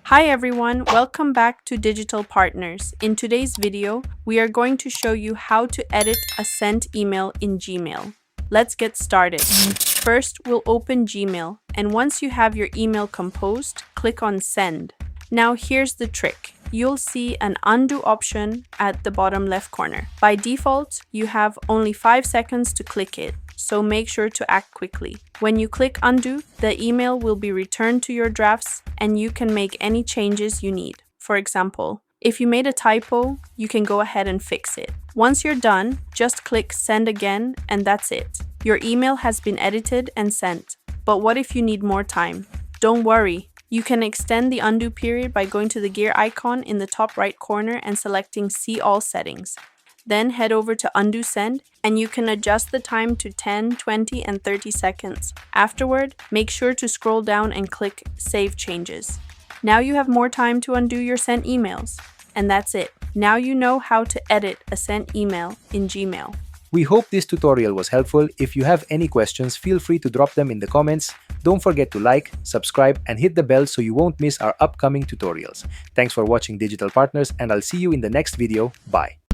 Hi everyone, welcome back to Digital Partners. In today's video, we are going to show you how to edit a sent email in Gmail. Let's get started. First, we'll open Gmail, and once you have your email composed, click on Send. Now here's the trick. You'll see an undo option at the bottom left corner. By default, you have only 5 seconds to click it, so make sure to act quickly. When you click undo, the email will be returned to your drafts and you can make any changes you need. For example, if you made a typo, you can go ahead and fix it. Once you're done, just click send again and that's it. Your email has been edited and sent. But what if you need more time? Don't worry. You can extend the undo period by going to the gear icon in the top right corner and selecting See All Settings. Then head over to Undo Send and you can adjust the time to 10, 20, and 30 seconds. Afterward, make sure to scroll down and click Save Changes. Now you have more time to undo your sent emails. And that's it. Now you know how to edit a sent email in Gmail. We hope this tutorial was helpful. If you have any questions, feel free to drop them in the comments. Don't forget to like, subscribe, and hit the bell so you won't miss our upcoming tutorials. Thanks for watching Digital Partners, and I'll see you in the next video. Bye.